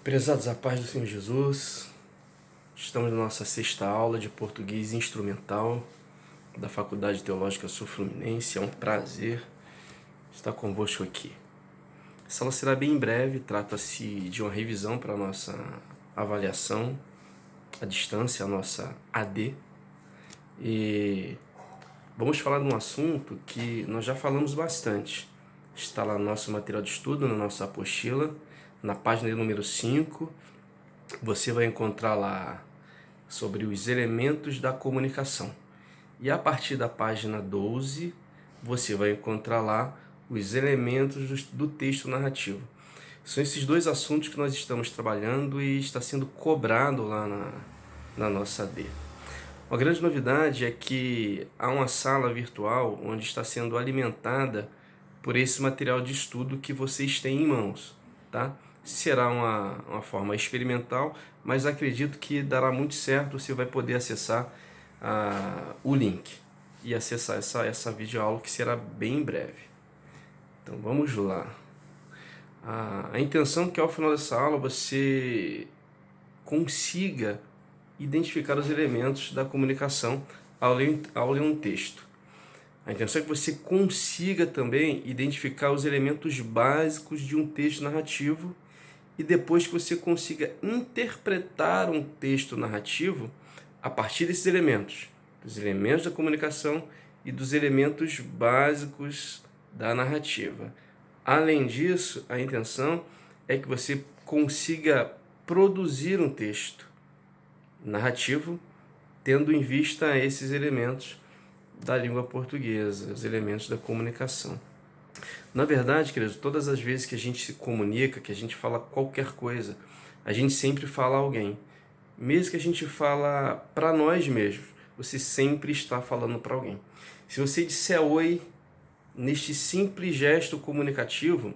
Prezados, a paz do Senhor Jesus, estamos na nossa sexta aula de português instrumental da Faculdade Teológica Sul-Fluminense. É um prazer estar convosco aqui. Essa aula será bem breve, trata-se de uma revisão para a nossa avaliação à distância, a nossa AD. E vamos falar de um assunto que nós já falamos bastante. Está lá no nosso material de estudo, na nossa apostila, na página número 5. Você vai encontrar lá sobre os elementos da comunicação. E a partir da página 12, você vai encontrar lá os elementos do texto narrativo. São esses dois assuntos que nós estamos trabalhando e está sendo cobrado lá na nossa AD. Uma grande novidade é que há uma sala virtual onde está sendo alimentada por esse material de estudo que vocês têm em mãos, tá? Será uma forma experimental, mas acredito que dará muito certo. Você vai poder acessar o link e acessar essa videoaula, que será bem breve. Então vamos lá. A intenção é que ao final dessa aula você consiga identificar os elementos da comunicação ao ler um texto. A intenção é que você consiga também identificar os elementos básicos de um texto narrativo e depois que você consiga interpretar um texto narrativo a partir desses elementos, dos elementos da comunicação e dos elementos básicos da narrativa. Além disso, a intenção é que você consiga produzir um texto narrativo tendo em vista esses elementos da língua portuguesa, os elementos da comunicação. Na verdade, queridos, todas as vezes que a gente se comunica, que a gente fala qualquer coisa, a gente sempre fala a alguém. Mesmo que a gente fala para nós mesmos, você sempre está falando para alguém. Se você disser oi neste simples gesto comunicativo,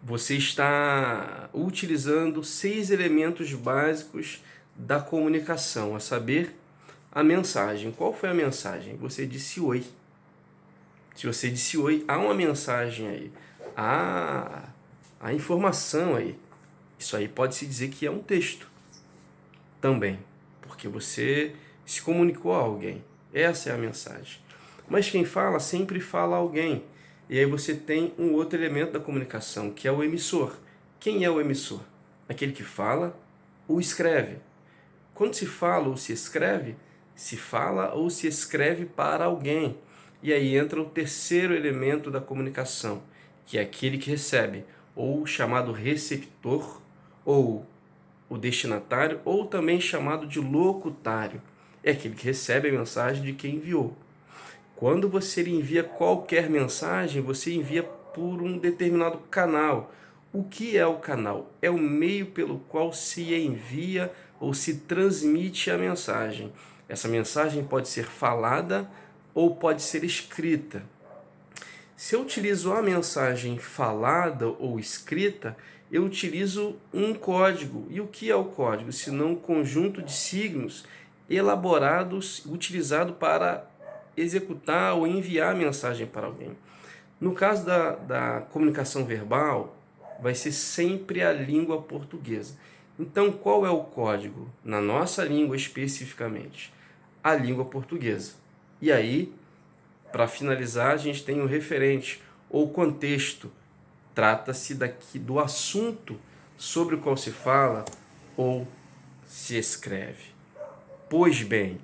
você está utilizando 6 elementos básicos da comunicação, a saber, a mensagem. Qual foi a mensagem? Você disse oi. Se você disse oi, há uma mensagem aí, há informação aí. Isso aí pode-se dizer que é um texto também, porque você se comunicou a alguém. Essa é a mensagem. Mas quem fala sempre fala a alguém. E aí você tem um outro elemento da comunicação, que é o emissor. Quem é o emissor? Aquele que fala ou escreve. Quando se fala ou se escreve, se fala ou se escreve para alguém. E aí entra o terceiro elemento da comunicação, que é aquele que recebe, ou chamado receptor, ou o destinatário, ou também chamado de locutário. É aquele que recebe a mensagem de quem enviou. Quando você envia qualquer mensagem, você envia por um determinado canal. O que é o canal? É o meio pelo qual se envia ou se transmite a mensagem. Essa mensagem pode ser falada ou pode ser escrita. Se eu utilizo a mensagem falada ou escrita, eu utilizo um código. E o que é o código? Senão um conjunto de signos elaborados, utilizado para executar ou enviar a mensagem para alguém. No caso da comunicação verbal, vai ser sempre a língua portuguesa. Então, qual é o código? Na nossa língua especificamente, a língua portuguesa. E aí, para finalizar, a gente tem o referente ou contexto. Trata-se daqui do assunto sobre o qual se fala ou se escreve. Pois bem,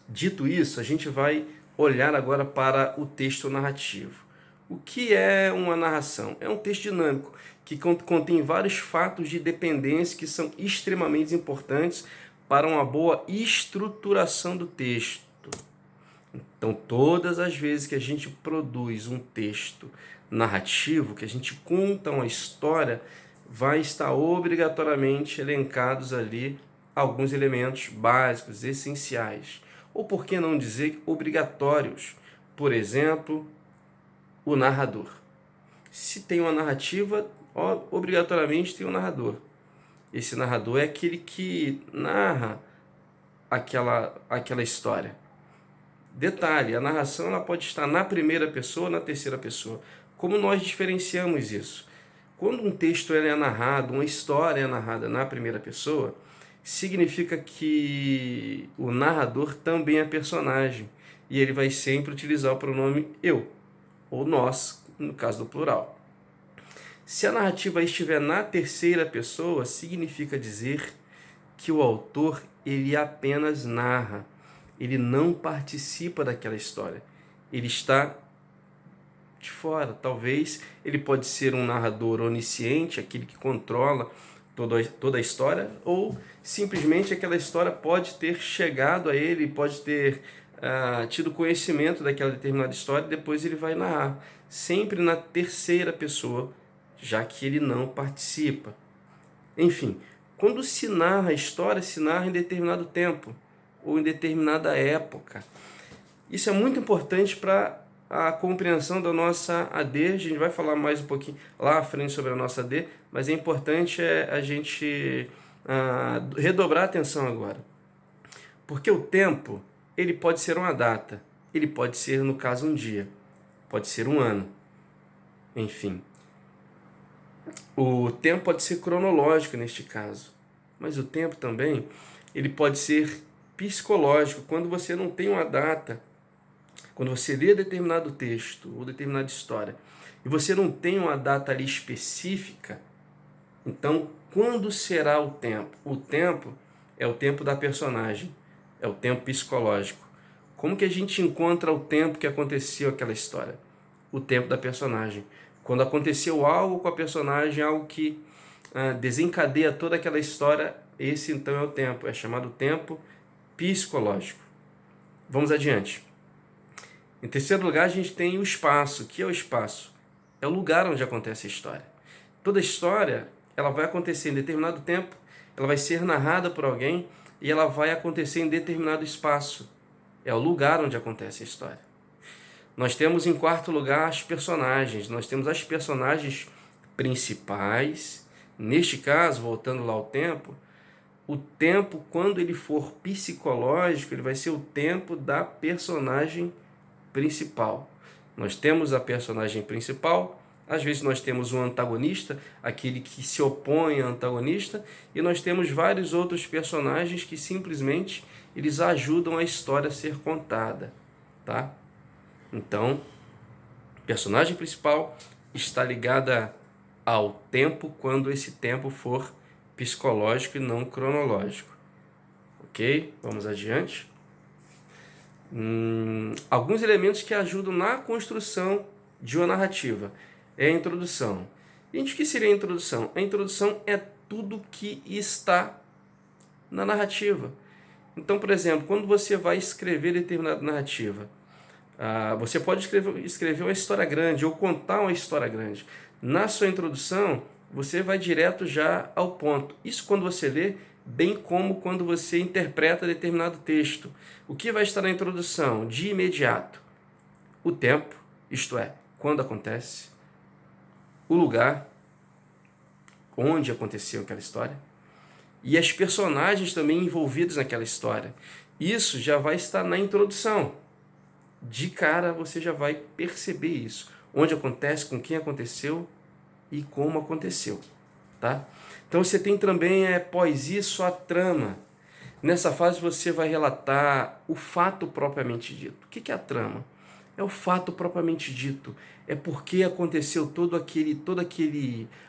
dito isso, a gente vai olhar agora para o texto narrativo. O que é uma narração? É um texto dinâmico que contém vários fatos de dependência que são extremamente importantes para uma boa estruturação do texto. Então, todas as vezes que a gente produz um texto narrativo, que a gente conta uma história, vai estar obrigatoriamente elencados ali alguns elementos básicos, essenciais. Ou por que não dizer obrigatórios? Por exemplo, o narrador. Se tem uma narrativa, obrigatoriamente tem um narrador. Esse narrador é aquele que narra aquela história. Detalhe, a narração ela pode estar na primeira pessoa ou na terceira pessoa. Como nós diferenciamos isso? Quando um texto ele é narrado, uma história é narrada na primeira pessoa, significa que o narrador também é personagem. E ele vai sempre utilizar o pronome eu, ou nós, no caso do plural. Se a narrativa estiver na terceira pessoa, significa dizer que o autor ele apenas narra, ele não participa daquela história. Ele está de fora. Talvez ele pode ser um narrador onisciente, aquele que controla toda a história, ou simplesmente aquela história pode ter chegado a ele, pode ter tido conhecimento daquela determinada história e depois ele vai narrar, sempre na terceira pessoa, já que ele não participa. Enfim, quando se narra a história, se narra em determinado tempo ou em determinada época. Isso é muito importante para a compreensão da nossa AD. A gente vai falar mais um pouquinho lá à frente sobre a nossa AD, mas é importante a gente redobrar a atenção agora. Porque o tempo, ele pode ser uma data, ele pode ser, no caso, um dia, pode ser um ano, enfim. O tempo pode ser cronológico neste caso, mas o tempo também, ele pode ser psicológico. Quando você não tem uma data, quando você lê determinado texto ou determinada história e você não tem uma data ali específica, então quando será o tempo? O tempo é o tempo da personagem, é o tempo psicológico. Como que a gente encontra o tempo que aconteceu aquela história? O tempo da personagem. Quando aconteceu algo com a personagem, algo que desencadeia toda aquela história, esse então é o tempo, é chamado tempo psicológico. Vamos adiante. Em terceiro lugar, a gente tem o espaço. O que é o espaço? É o lugar onde acontece a história. Toda história, ela vai acontecer em determinado tempo, ela vai ser narrada por alguém e ela vai acontecer em determinado espaço. É o lugar onde acontece a história. Nós temos, em quarto lugar, as personagens. Nós temos as personagens principais. Neste caso, voltando lá ao tempo, o tempo, quando ele for psicológico, ele vai ser o tempo da personagem principal. Nós temos a personagem principal, às vezes nós temos um antagonista, aquele que se opõe ao antagonista, e nós temos vários outros personagens que simplesmente eles ajudam a história a ser contada, tá? Então, personagem principal está ligada ao tempo quando esse tempo for psicológico e não cronológico. Ok? Vamos adiante. Alguns elementos que ajudam na construção de uma narrativa é a introdução. Gente, o que seria a introdução? A introdução é tudo que está na narrativa. Então, por exemplo, quando você vai escrever determinada narrativa, você pode escrever uma história grande ou contar uma história grande. Na sua introdução, você vai direto já ao ponto. Isso quando você lê, bem como quando você interpreta determinado texto. O que vai estar na introdução? De imediato, o tempo, isto é, quando acontece, o lugar onde aconteceu aquela história e as personagens também envolvidos naquela história. Isso já vai estar na introdução. De cara você já vai perceber isso. Onde acontece, com quem aconteceu e como aconteceu. Tá? Então você tem também, após isso, a trama. Nessa fase você vai relatar o fato propriamente dito. O que é a trama? É o fato propriamente dito. É porque aconteceu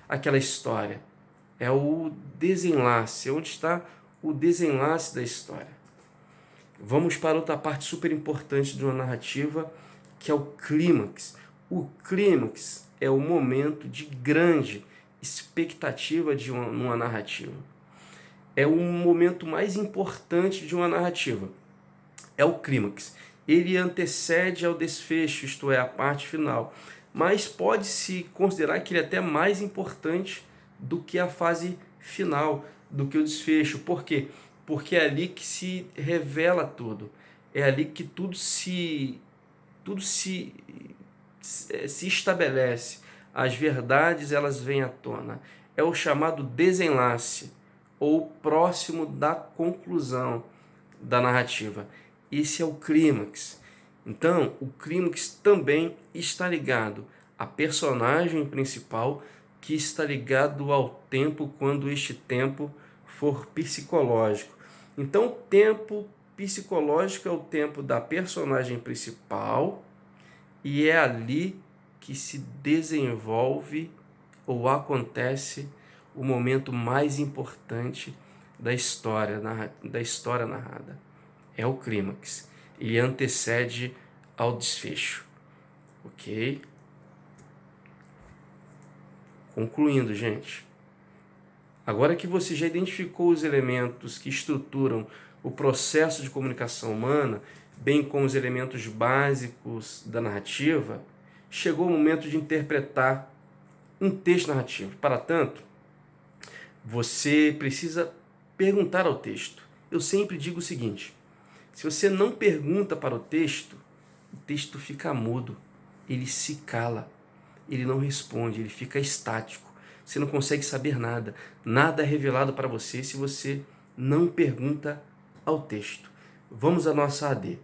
aquela história. É o desenlace. Onde está o desenlace da história? Vamos para outra parte super importante de uma narrativa, que é o clímax. O clímax é o momento de grande expectativa de uma narrativa. É o momento mais importante de uma narrativa. É o clímax. Ele antecede ao desfecho, isto é, a parte final. Mas pode-se considerar que ele é até mais importante do que a fase final, do que o desfecho. Por quê? Porque é ali que se revela tudo. É ali que tudo se estabelece. As verdades elas vêm à tona. É o chamado desenlace, ou próximo da conclusão da narrativa. Esse é o clímax. Então, o clímax também está ligado à personagem principal, que está ligado ao tempo quando este tempo for psicológico. Então, o tempo psicológico é o tempo da personagem principal e é ali que se desenvolve ou acontece o momento mais importante da história narrada. É o clímax. Ele antecede ao desfecho. Ok? Concluindo, gente. Agora que você já identificou os elementos que estruturam o processo de comunicação humana, bem como os elementos básicos da narrativa, chegou o momento de interpretar um texto narrativo. Para tanto, você precisa perguntar ao texto. Eu sempre digo o seguinte: se você não pergunta para o texto fica mudo, ele se cala, ele não responde, ele fica estático. Você não consegue saber nada, nada é revelado para você se você não pergunta ao texto. Vamos à nossa AD.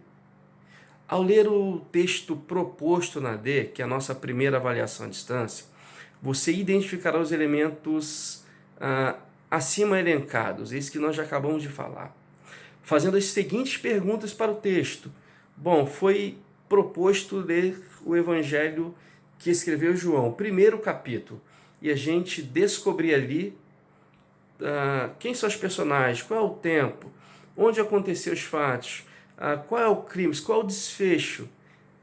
Ao ler o texto proposto na AD, que é a nossa primeira avaliação à distância, você identificará os elementos acima elencados, esses que nós já acabamos de falar, fazendo as seguintes perguntas para o texto. Bom, foi proposto ler o Evangelho que escreveu João, o primeiro capítulo, e a gente descobrir ali quem são os personagens, qual é o tempo, onde aconteceram os fatos, qual é o crime, qual é o desfecho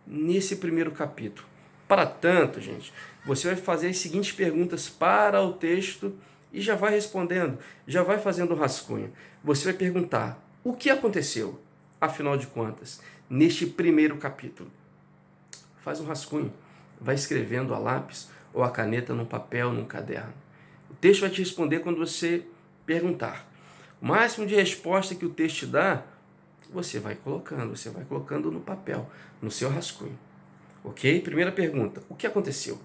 nesse primeiro capítulo. Para tanto, gente, você vai fazer as seguintes perguntas para o texto e já vai respondendo, já vai fazendo o rascunho. Você vai perguntar: o que aconteceu, afinal de contas, neste primeiro capítulo? Faz um rascunho, vai escrevendo a lápis ou a caneta num papel, num caderno. O texto vai te responder quando você perguntar. O máximo de resposta que o texto te dá, você vai colocando no papel, no seu rascunho. Ok? Primeira pergunta: o que aconteceu?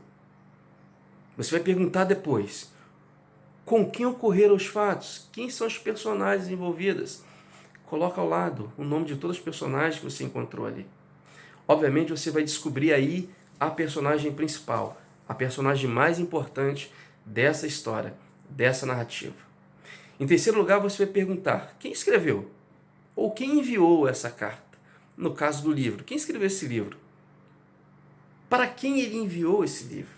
Você vai perguntar depois: com quem ocorreram os fatos? Quem são os personagens envolvidos? Coloca ao lado o nome de todos os personagens que você encontrou ali. Obviamente você vai descobrir aí a personagem principal, a personagem mais importante dessa história, dessa narrativa. Em terceiro lugar, você vai perguntar: quem escreveu? Ou quem enviou essa carta? No caso do livro, quem escreveu esse livro? Para quem ele enviou esse livro?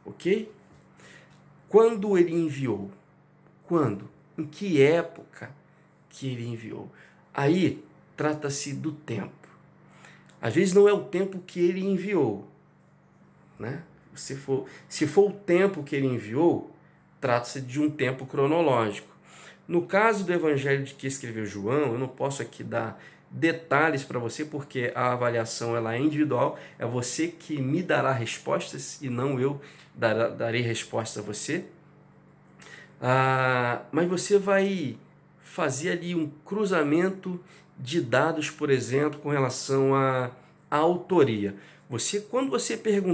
Ok? Quando ele enviou? Quando? Em que época que ele enviou? Aí trata-se do tempo. Às vezes não é o tempo que ele enviou, né? Se for o tempo que ele enviou, trata-se de um tempo cronológico. No caso do Evangelho de que escreveu João, eu não posso aqui dar detalhes para você, porque a avaliação ela é individual, é você que me dará respostas e não eu darei respostas a você. Mas você vai fazer ali um cruzamento de dados, por exemplo, com relação à autoria. Quando você perguntar